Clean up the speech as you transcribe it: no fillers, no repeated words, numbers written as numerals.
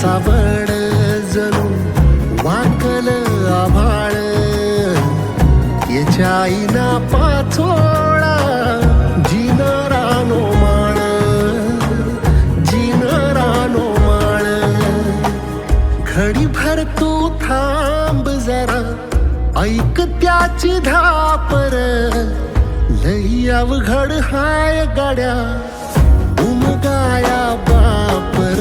सावड जणू वाकल आभाळ, याच्या आईना पाचोळा जिनरानो माळ, जिनरानो माळ. घडीभर तू थांब जरा, ऐक त्याची धापर, लई अवघड हाय गाड्या उमगाया बापर.